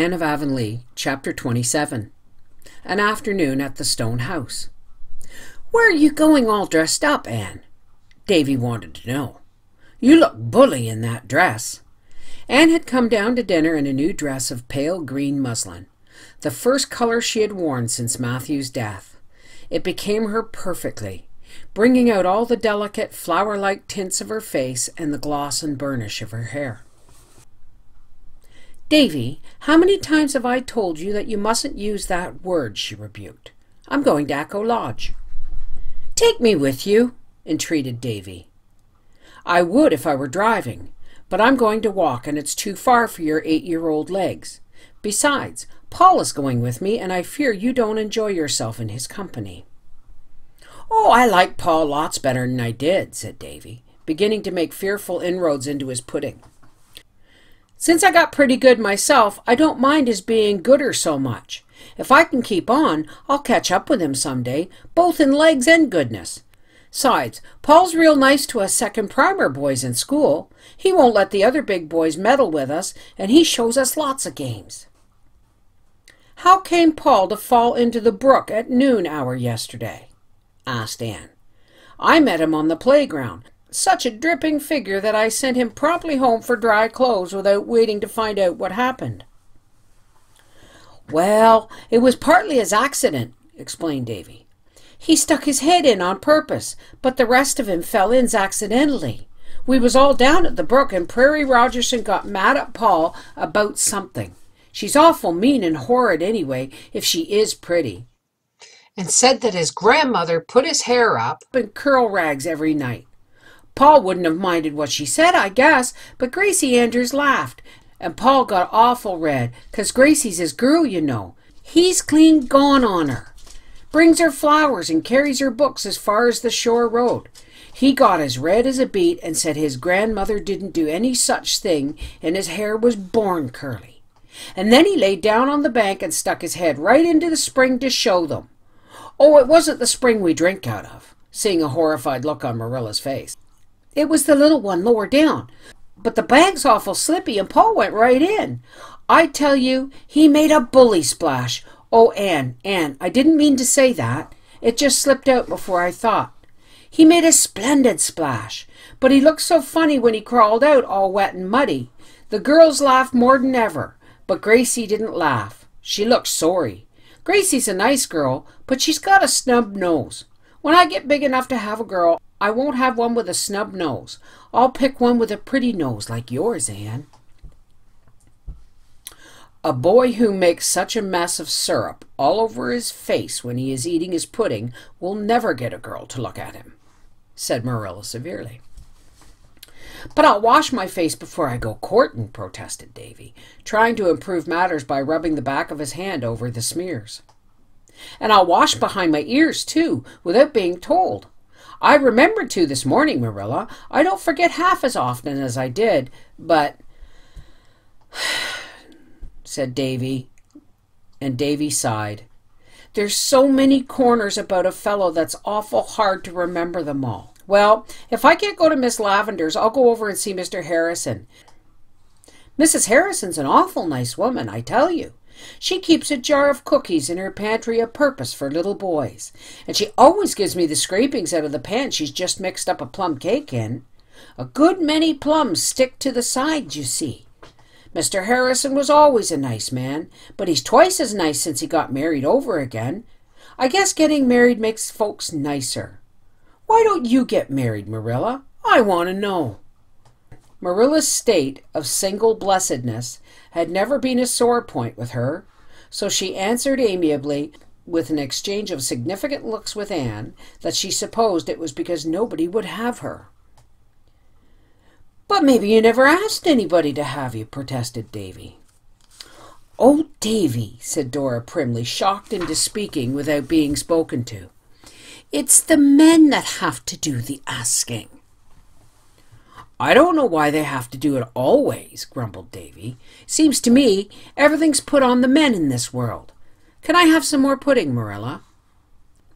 Anne of Avonlea, Chapter 27. An afternoon at the stone house. "Where are you going all dressed up, Anne?" Davy wanted to know. "You look bully in that dress." Anne had come down to dinner in a new dress of pale green muslin, the first colour she had worn since Matthew's death. It became her perfectly, bringing out all the delicate flower-like tints of her face and the gloss and burnish of her hair. "Davy, how many times have I told you that you mustn't use that word?" she rebuked. "I'm going to Echo Lodge." "Take me with you," entreated Davy. "I would if I were driving, but I'm going to walk, and it's too far for your 8-year-old legs. Besides, Paul is going with me, and I fear you don't enjoy yourself in his company." "Oh, I like Paul lots better than I did," said Davy, beginning to make fearful inroads into his pudding. "Since I got pretty good myself, I don't mind his being gooder so much. If I can keep on, I'll catch up with him some day, both in legs and goodness. Sides, Paul's real nice to us second primer boys in school. He won't let the other big boys meddle with us, and he shows us lots of games." "How came Paul to fall into the brook at noon hour yesterday?" asked Anne. "I met him on the playground. Such a dripping figure that I sent him promptly home for dry clothes without waiting to find out what happened." "Well, it was partly his accident," explained Davy. "He stuck his head in on purpose, but the rest of him fell in accidentally. We was all down at the brook, and Prairie Rogerson got mad at Paul about something. She's awful mean and horrid anyway, if she is pretty, and said that his grandmother put his hair up in curl rags every night. Paul wouldn't have minded what she said, I guess, but Gracie Andrews laughed, and Paul got awful red, 'cause Gracie's his girl, you know. He's clean gone on her. Brings her flowers and carries her books as far as the shore road. He got as red as a beet and said his grandmother didn't do any such thing, and his hair was born curly. And then he laid down on the bank and stuck his head right into the spring to show them. Oh, it wasn't the spring we drink out of," seeing a horrified look on Marilla's face. "It was the little one lower down. But the bank's awful slippy, and Paul went right in. I tell you, he made a bully splash. Oh, Anne, I didn't mean to say that. It just slipped out before I thought. He made a splendid splash, but he looked so funny when he crawled out all wet and muddy. The girls laughed more than ever, but Gracie didn't laugh. She looked sorry. Gracie's a nice girl, but she's got a snub nose. When I get big enough to have a girl, I won't have one with a snub nose. I'll pick one with a pretty nose like yours, Anne." "A boy who makes such a mess of syrup all over his face when he is eating his pudding will never get a girl to look at him," said Marilla severely. "But I'll wash my face before I go courting," protested Davy, trying to improve matters by rubbing the back of his hand over the smears. "And I'll wash behind my ears, too, without being told. I remembered to this morning, Marilla. I don't forget half as often as I did, but—" said Davy, and Davy sighed. "There's so many corners about a fellow that's awful hard to remember them all. Well, if I can't go to Miss Lavender's, I'll go over and see Mr. Harrison. Mrs. Harrison's an awful nice woman, I tell you. She keeps a jar of cookies in her pantry a purpose for little boys, and she always gives me the scrapings out of the pan she's just mixed up a plum cake in. A good many plums stick to the sides, you see. Mr. Harrison was always a nice man, but he's twice as nice since he got married over again. I guess getting married makes folks nicer. Why don't you get married, Marilla? I want to know." Marilla's state of single blessedness had never been a sore point with her, so she answered amiably, with an exchange of significant looks with Anne, that she supposed it was because nobody would have her. "But maybe you never asked anybody to have you," protested Davy. "Oh, Davy," said Dora primly, shocked into speaking without being spoken to. "It's the men that have to do the asking." "I don't know why they have to do it always," grumbled Davy. "Seems to me everything's put on the men in this world. Can I have some more pudding, Marilla?"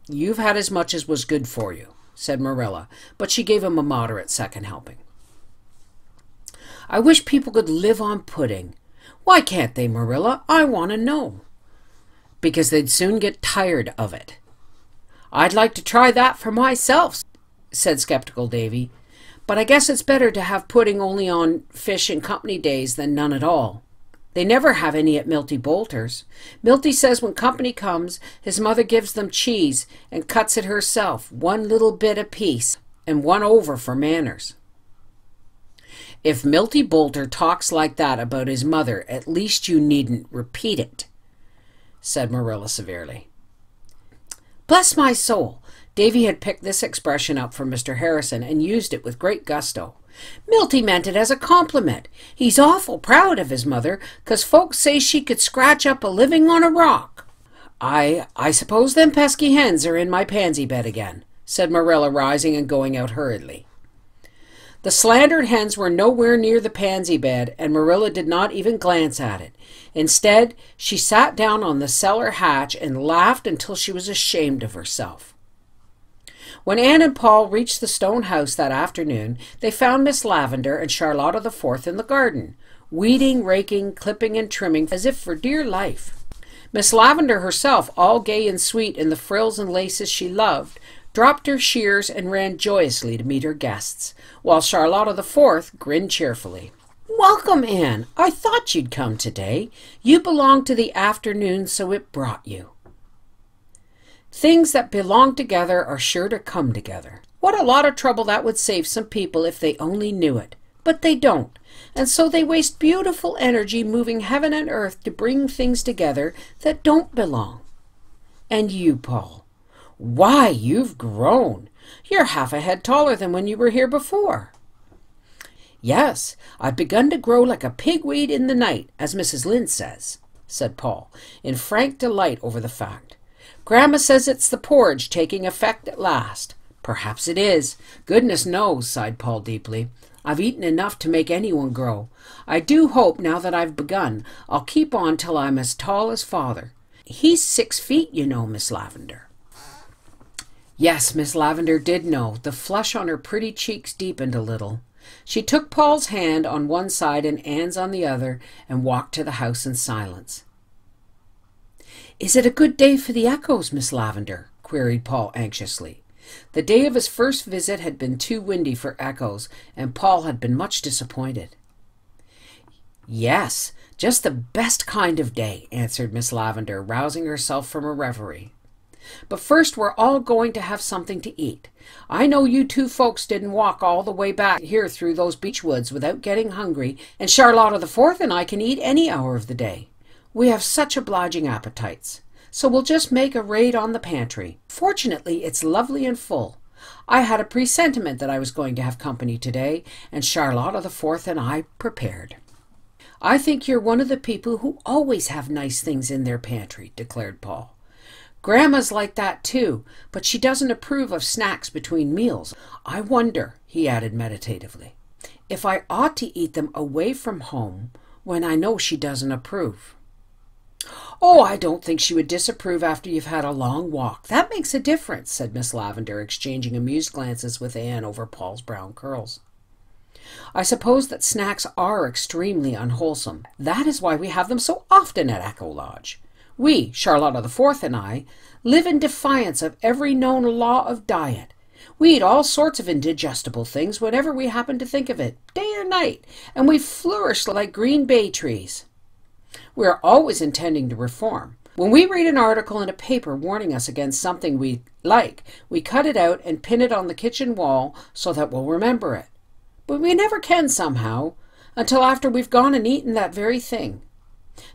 "You've had as much as was good for you," said Marilla, but she gave him a moderate second helping. "I wish people could live on pudding. Why can't they, Marilla? I want to know. Because they'd soon get tired of it. I'd like to try that for myself, said skeptical Davy. But I guess it's better to have pudding only on fish and company days than none at all. They never have any at Milty Boulter's. Milty says when company comes, his mother gives them cheese and cuts it herself, one little bit apiece, and one over for manners. If Milty Boulter talks like that about his mother, at least you needn't repeat it, said Marilla severely. Bless my soul! Davy had picked this expression up from Mr. Harrison and used it with great gusto. Milty meant it as a compliment. He's awful proud of his mother, 'cause folks say she could scratch up a living on a rock. I suppose them pesky hens are in my pansy bed again, said Marilla, rising and going out hurriedly. The slandered hens were nowhere near the pansy bed, and Marilla did not even glance at it. Instead, she sat down on the cellar hatch and laughed until she was ashamed of herself. When Anne and Paul reached the stone house that afternoon, they found Miss Lavendar and Charlotta the Fourth in the garden, weeding, raking, clipping, and trimming as if for dear life. Miss Lavendar herself, all gay and sweet in the frills and laces she loved, dropped her shears and ran joyously to meet her guests, while Charlotta the Fourth grinned cheerfully. Welcome, Anne. I thought you'd come today. You belong to the afternoon, so it brought you. Things that belong together are sure to come together. What a lot of trouble that would save some people if they only knew it. But they don't, and so they waste beautiful energy moving heaven and earth to bring things together that don't belong. And you, Paul, why, you've grown. You're half a head taller than when you were here before. Yes, I've begun to grow like a pigweed in the night, as Mrs. Lynde says, said Paul, in frank delight over the fact. Grandma says it's the porridge taking effect at last. Perhaps it is. Goodness knows, sighed Paul deeply. I've eaten enough to make anyone grow. I do hope, now that I've begun, I'll keep on till I'm as tall as Father. He's 6 feet, you know, Miss Lavendar. Yes, Miss Lavendar did know. The flush on her pretty cheeks deepened a little. She took Paul's hand on one side and Anne's on the other and walked to the house in silence. Is it a good day for the echoes, Miss Lavendar? Queried Paul anxiously. The day of his first visit had been too windy for echoes, and Paul had been much disappointed. Yes, just the best kind of day, answered Miss Lavendar, rousing herself from a reverie. But first we're all going to have something to eat. I know you two folks didn't walk all the way back here through those beech woods without getting hungry, and Charlotta the Fourth and I can eat any hour of the day. We have such obliging appetites, so we'll just make a raid on the pantry. Fortunately, it's lovely and full. I had a presentiment that I was going to have company today, and Charlotta the Fourth and I prepared. I think you're one of the people who always have nice things in their pantry, declared Paul. Grandma's like that too, but she doesn't approve of snacks between meals. I wonder, he added meditatively, if I ought to eat them away from home when I know she doesn't approve. Oh, I don't think she would disapprove after you've had a long walk. That makes a difference, said Miss Lavendar, exchanging amused glances with Anne over Paul's brown curls. I suppose that snacks are extremely unwholesome. That is why we have them so often at Echo Lodge. We, Charlotta the Fourth and I, live in defiance of every known law of diet. We eat all sorts of indigestible things whenever we happen to think of it, day or night, and we flourish like green bay trees. We are always intending to reform. When we read an article in a paper warning us against something we like, we cut it out and pin it on the kitchen wall so that we'll remember it. But we never can somehow, until after we've gone and eaten that very thing.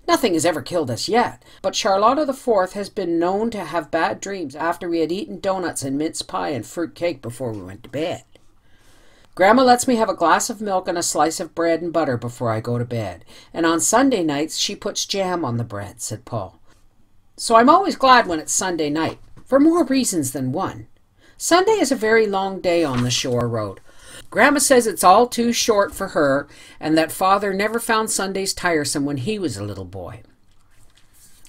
Nothing has ever killed us yet, but Charlotta the Fourth has been known to have bad dreams after we had eaten donuts and mince pie and fruit cake before we went to bed. Grandma lets me have a glass of milk and a slice of bread and butter before I go to bed, and on Sunday nights she puts jam on the bread, said Paul. So I'm always glad when it's Sunday night, for more reasons than one. Sunday is a very long day on the shore road. Grandma says it's all too short for her, and that Father never found Sundays tiresome when he was a little boy.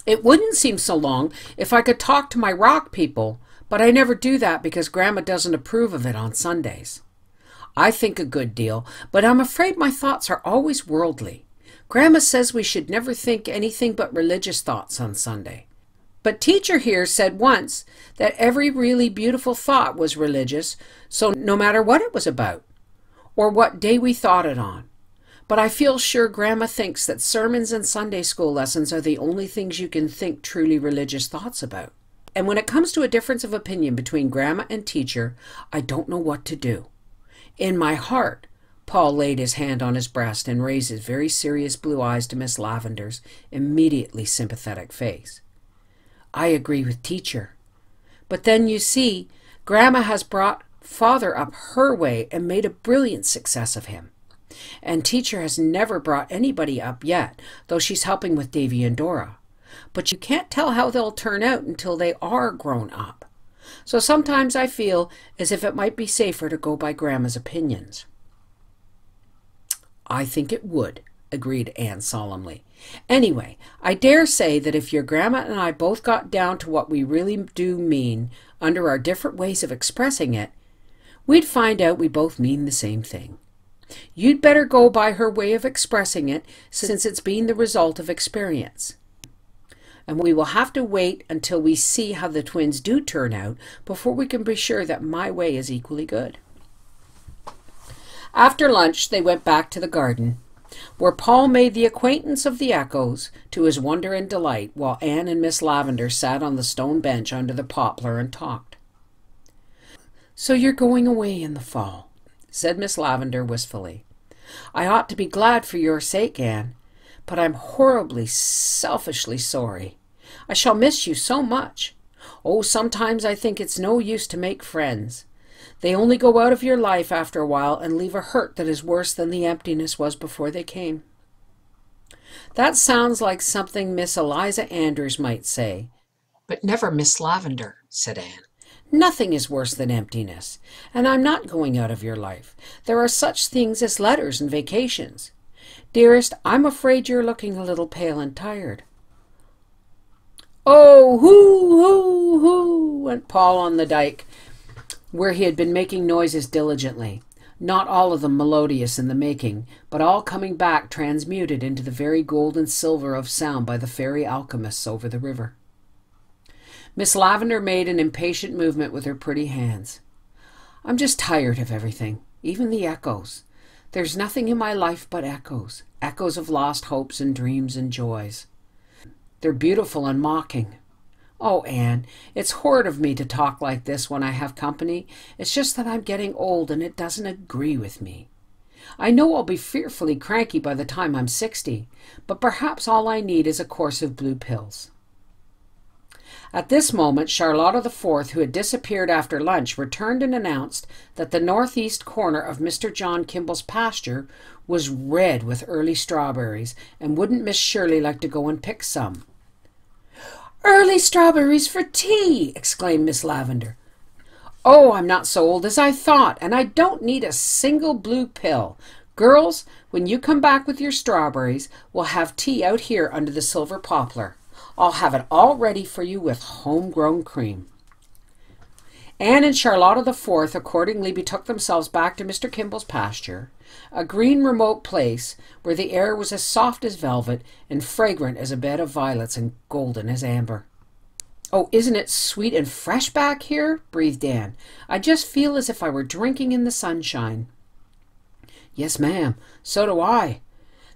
It wouldn't seem so long if I could talk to my rock people, but I never do that because Grandma doesn't approve of it on Sundays. I think a good deal, but I'm afraid my thoughts are always worldly. Grandma says we should never think anything but religious thoughts on Sunday. But teacher here said once that every really beautiful thought was religious, so no matter what it was about, or what day we thought it on. But I feel sure Grandma thinks that sermons and Sunday school lessons are the only things you can think truly religious thoughts about. And when it comes to a difference of opinion between Grandma and teacher, I don't know what to do. In my heart, Paul laid his hand on his breast and raised his very serious blue eyes to Miss Lavender's immediately sympathetic face. I agree with teacher. But then, you see, Grandma has brought Father up her way and made a brilliant success of him. And teacher has never brought anybody up yet, though she's helping with Davy and Dora. But you can't tell how they'll turn out until they are grown up. So sometimes I feel as if it might be safer to go by Grandma's opinions. I think it would, agreed Anne solemnly. Anyway, I dare say that if your Grandma and I both got down to what we really do mean under our different ways of expressing it, we'd find out we both mean the same thing. You'd better go by her way of expressing it, since it's been the result of experience. And we will have to wait until we see how the twins do turn out before we can be sure that my way is equally good. After lunch, they went back to the garden, where Paul made the acquaintance of the echoes, to his wonder and delight, while Anne and Miss Lavender sat on the stone bench under the poplar and talked. "So you're going away in the fall," said Miss Lavender wistfully. "I ought to be glad for your sake, Anne, but I'm horribly, selfishly sorry. I shall miss you so much. Oh, sometimes I think it's no use to make friends. They only go out of your life after a while and leave a hurt that is worse than the emptiness was before they came." That sounds like something Miss Eliza Andrews might say, but never Miss Lavender, said Anne. Nothing is worse than emptiness, and I'm not going out of your life. There are such things as letters and vacations. Dearest, I'm afraid you're looking a little pale and tired. "Oh, hoo, hoo, hoo," went Paul on the dike, where he had been making noises diligently, not all of them melodious in the making, but all coming back transmuted into the very gold and silver of sound by the fairy alchemists over the river. Miss Lavender made an impatient movement with her pretty hands. "I'm just tired of everything, even the echoes. There's nothing in my life but echoes, echoes of lost hopes and dreams and joys. They're beautiful and mocking. Oh, Anne, it's horrid of me to talk like this when I have company. It's just that I'm getting old and it doesn't agree with me. I know I'll be fearfully cranky by the time I'm 60, but perhaps all I need is a course of blue pills." At this moment, Charlotta the Fourth, who had disappeared after lunch, returned and announced that the northeast corner of Mr. John Kimball's pasture was red with early strawberries, and wouldn't Miss Shirley like to go and pick some? "Early strawberries for tea!" exclaimed Miss Lavender. "Oh, I'm not so old as I thought, and I don't need a single blue pill. Girls, when you come back with your strawberries, we'll have tea out here under the silver poplar. I'll have it all ready for you with homegrown cream." Anne and Charlotta the Fourth accordingly betook themselves back to Mr. Kimball's pasture, a green remote place where the air was as soft as velvet and fragrant as a bed of violets and golden as amber. "Oh, isn't it sweet and fresh back here?" breathed Anne. "I just feel as if I were drinking in the sunshine." "Yes, ma'am, so do I."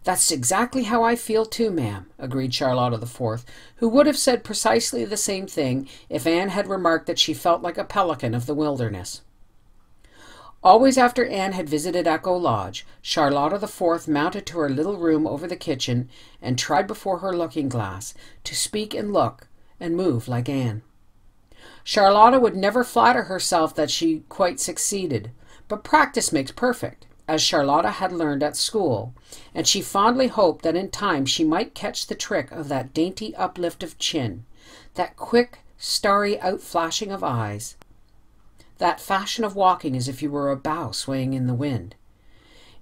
"That's exactly how I feel too, ma'am," agreed Charlotta the Fourth, who would have said precisely the same thing if Anne had remarked that she felt like a pelican of the wilderness. Always after Anne had visited Echo Lodge, Charlotta the Fourth mounted to her little room over the kitchen and tried before her looking-glass to speak and look and move like Anne. Charlotta would never flatter herself that she quite succeeded, but practice makes perfect, as Charlotta had learned at school, and she fondly hoped that in time she might catch the trick of that dainty uplift of chin, that quick, starry outflashing of eyes, that fashion of walking as if you were a bough swaying in the wind.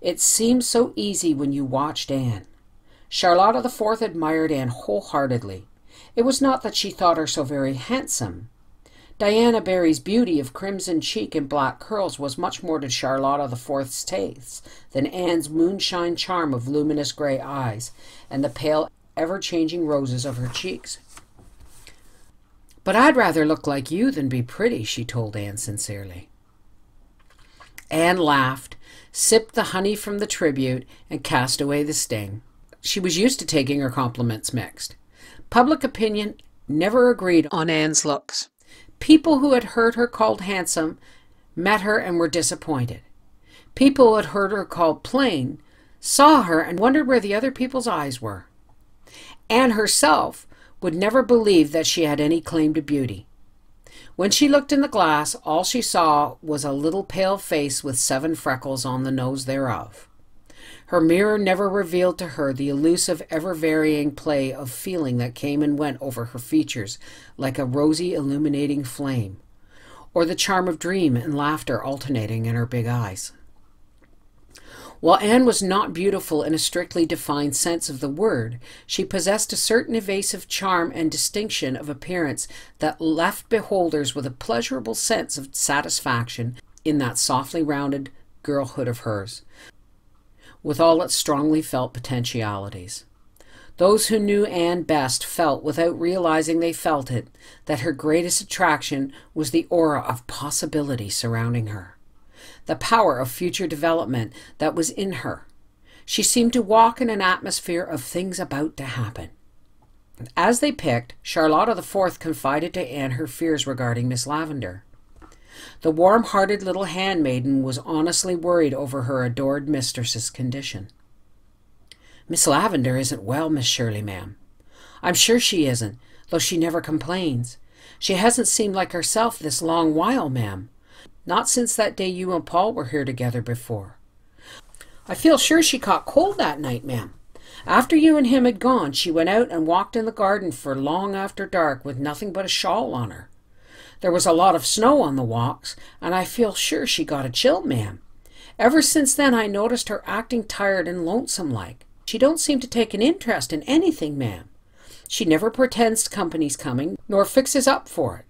It seemed so easy when you watched Anne. Charlotta the Fourth admired Anne wholeheartedly. It was not that she thought her so very handsome. Diana Barry's beauty of crimson cheek and black curls was much more to Charlotta the Fourth's tastes than Anne's moonshine charm of luminous grey eyes and the pale, ever-changing roses of her cheeks. "But I'd rather look like you than be pretty," she told Anne sincerely. Anne laughed, sipped the honey from the tribute, and cast away the sting. She was used to taking her compliments mixed. Public opinion never agreed on Anne's looks. People who had heard her called handsome met her and were disappointed. People who had heard her called plain saw her and wondered where the other people's eyes were. Anne herself would never believe that she had any claim to beauty. When she looked in the glass, all she saw was a little pale face with 7 freckles on the nose thereof. Her mirror never revealed to her the elusive, ever-varying play of feeling that came and went over her features like a rosy, illuminating flame, or the charm of dream and laughter alternating in her big eyes. While Anne was not beautiful in a strictly defined sense of the word, she possessed a certain evasive charm and distinction of appearance that left beholders with a pleasurable sense of satisfaction in that softly rounded girlhood of hers, with all its strongly felt potentialities. Those who knew Anne best felt, without realizing they felt it, that her greatest attraction was the aura of possibility surrounding her, the power of future development that was in her. She seemed to walk in an atmosphere of things about to happen. As they picked, Charlotta the Fourth confided to Anne her fears regarding Miss Lavendar. The warm-hearted little handmaiden was honestly worried over her adored mistress's condition. "Miss Lavendar isn't well, Miss Shirley, ma'am." "I'm sure she isn't, though she never complains. She hasn't seemed like herself this long while, ma'am. Not since that day you and Paul were here together before. I feel sure she caught cold that night, ma'am. After you and him had gone, she went out and walked in the garden for long after dark with nothing but a shawl on her. There was a lot of snow on the walks, and I feel sure she got a chill, ma'am. Ever since then I noticed her acting tired and lonesome-like. She don't seem to take an interest in anything, ma'am. She never pretends company's coming, nor fixes up for it.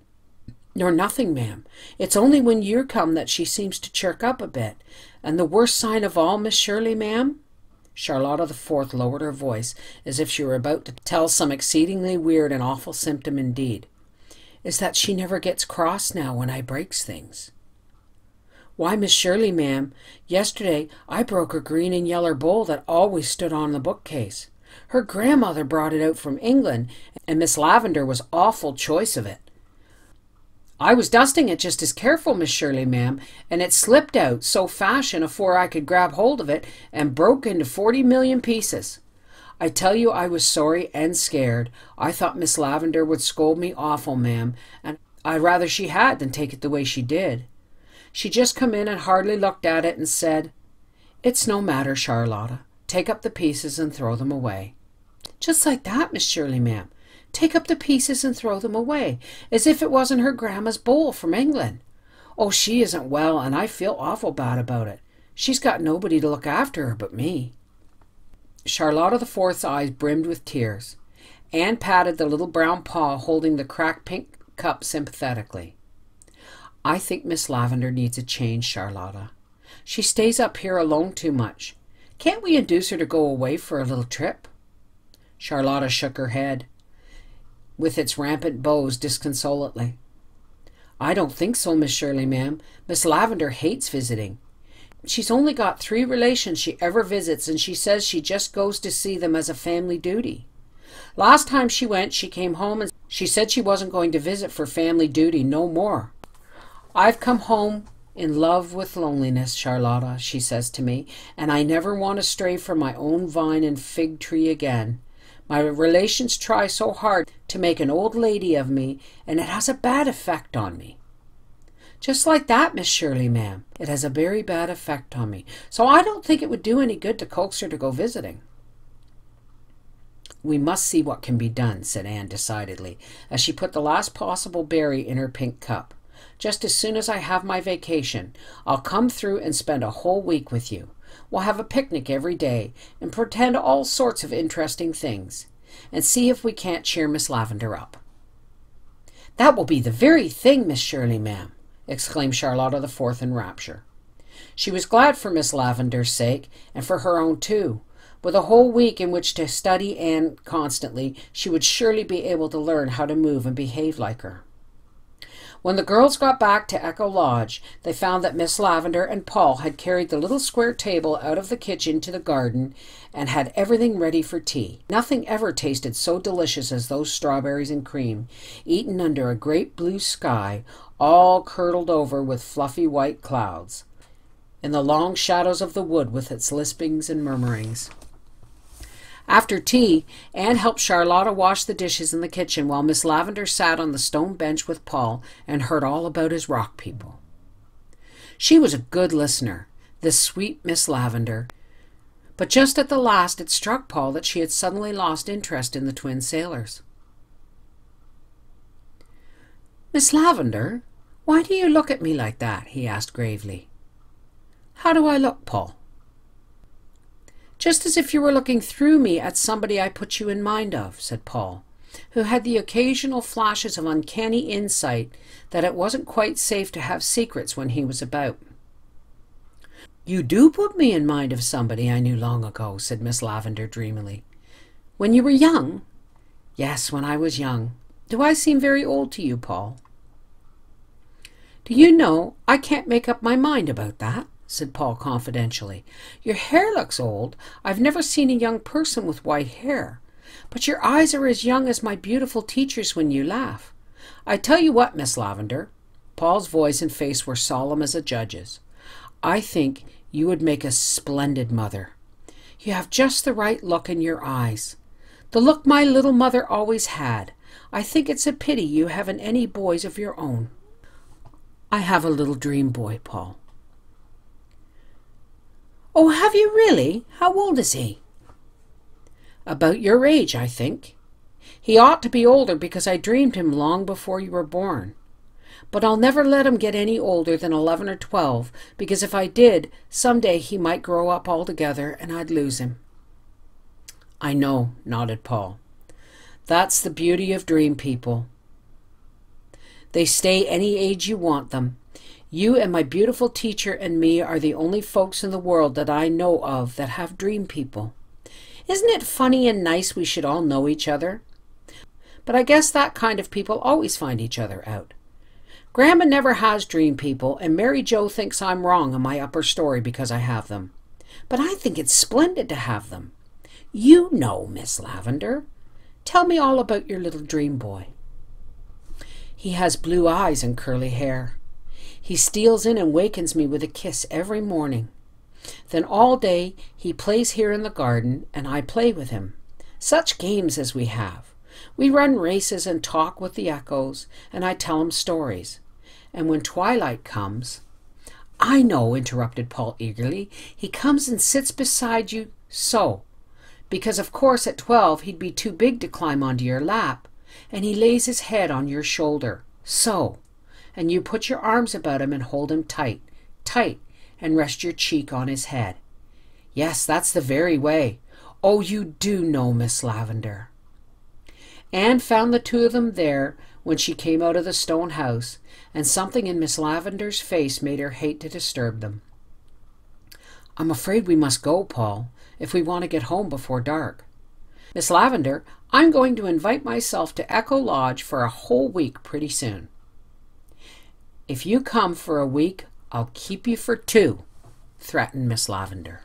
Nor nothing, ma'am. It's only when you come that she seems to chirk up a bit. And the worst sign of all, Miss Shirley, ma'am," Charlotta the Fourth lowered her voice as if she were about to tell some exceedingly weird and awful symptom indeed, "is that she never gets cross now when I breaks things. Why, Miss Shirley, ma'am, yesterday I broke a green and yeller bowl that always stood on the bookcase. Her grandmother brought it out from England, and Miss Lavendar was awful choice of it. I was dusting it just as careful, Miss Shirley, ma'am, and it slipped out so fashion afore I could grab hold of it and broke into 40 million pieces. I tell you I was sorry and scared. I thought Miss Lavendar would scold me awful, ma'am, and I'd rather she had than take it the way she did. She just come in and hardly looked at it and said, 'It's no matter, Charlotta. Take up the pieces and throw them away.' Just like that, Miss Shirley, ma'am. Take up the pieces and throw them away, as if it wasn't her grandma's bowl from England. Oh, she isn't well, and I feel awful bad about it. She's got nobody to look after her but me." Charlotta the Fourth's eyes brimmed with tears. Anne patted the little brown paw holding the cracked pink cup sympathetically. "I think Miss Lavendar needs a change, Charlotta. She stays up here alone too much. Can't we induce her to go away for a little trip?" Charlotta shook her head, with its rampant bows, disconsolately. "I don't think so, Miss Shirley, ma'am. Miss Lavendar hates visiting. She's only got 3 relations she ever visits, and she says she just goes to see them as a family duty. Last time she went, she came home and she said she wasn't going to visit for family duty no more. 'I've come home in love with loneliness, Charlotta,' she says to me, 'and I never want to stray from my own vine and fig tree again. My relations try so hard to make an old lady of me, and it has a bad effect on me.' Just like that, Miss Shirley, ma'am. It has a very bad effect on me. So I don't think it would do any good to coax her to go visiting." "We must see what can be done," said Anne decidedly, as she put the last possible berry in her pink cup. "Just as soon as I have my vacation, I'll come through and spend a whole week with you. We'll have a picnic every day and pretend all sorts of interesting things, and see if we can't cheer Miss Lavendar up." "That will be the very thing, Miss Shirley, ma'am," exclaimed Charlotta the Fourth in rapture. She was glad for Miss Lavendar's sake, and for her own too. With a whole week in which to study Anne constantly, she would surely be able to learn how to move and behave like her. When the girls got back to Echo Lodge, they found that Miss Lavendar and Paul had carried the little square table out of the kitchen to the garden and had everything ready for tea. Nothing ever tasted so delicious as those strawberries and cream, eaten under a great blue sky, all curdled over with fluffy white clouds, in the long shadows of the wood with its lispings and murmurings. After tea, Anne helped Charlotta wash the dishes in the kitchen while Miss Lavendar sat on the stone bench with Paul and heard all about his rock people. She was a good listener, this sweet Miss Lavendar, but just at the last it struck Paul that she had suddenly lost interest in the twin sailors. "Miss Lavendar, why do you look at me like that?" he asked gravely. "How do I look, Paul?" "Just as if you were looking through me at somebody I put you in mind of," said Paul, who had the occasional flashes of uncanny insight that it wasn't quite safe to have secrets when he was about. "You do put me in mind of somebody I knew long ago," said Miss Lavendar dreamily. "When you were young?" "Yes, when I was young. Do I seem very old to you, Paul?" "Do you know, I can't make up my mind about that," said Paul confidentially. "Your hair looks old. I've never seen a young person with white hair. But your eyes are as young as my beautiful teacher's when you laugh. I tell you what, Miss Lavendar," Paul's voice and face were solemn as a judge's, "I think you would make a splendid mother. You have just the right look in your eyes. The look my little mother always had. I think it's a pity you haven't any boys of your own." "I have a little dream boy, Paul." "Oh, have you really? How old is he?" "About your age, I think. He ought to be older because I dreamed him long before you were born. But I'll never let him get any older than 11 or 12, because if I did, someday he might grow up altogether and I'd lose him." "I know," nodded Paul. "That's the beauty of dream people. They stay any age you want them. You and my beautiful teacher and me are the only folks in the world that I know of that have dream people. Isn't it funny and nice we should all know each other? But I guess that kind of people always find each other out. Grandma never has dream people, and Mary Jo thinks I'm wrong in my upper story because I have them. But I think it's splendid to have them. You know, Miss Lavendar. Tell me all about your little dream boy." "He has blue eyes and curly hair. He steals in and wakens me with a kiss every morning. Then all day he plays here in the garden, and I play with him. Such games as we have. We run races and talk with the echoes, and I tell him stories. And when twilight comes—" "I know," interrupted Paul eagerly. "He comes and sits beside you so, because of course at 12 he'd be too big to climb onto your lap, and he lays his head on your shoulder, so, and you put your arms about him and hold him tight, tight, and rest your cheek on his head. Yes, that's the very way. Oh, you do know, Miss Lavendar." Anne found the two of them there when she came out of the stone house, and something in Miss Lavendar's face made her hate to disturb them. "I'm afraid we must go, Paul, if we want to get home before dark. Miss Lavendar, I'm going to invite myself to Echo Lodge for a whole week pretty soon." "If you come for a week, I'll keep you for 2, threatened Miss Lavendar.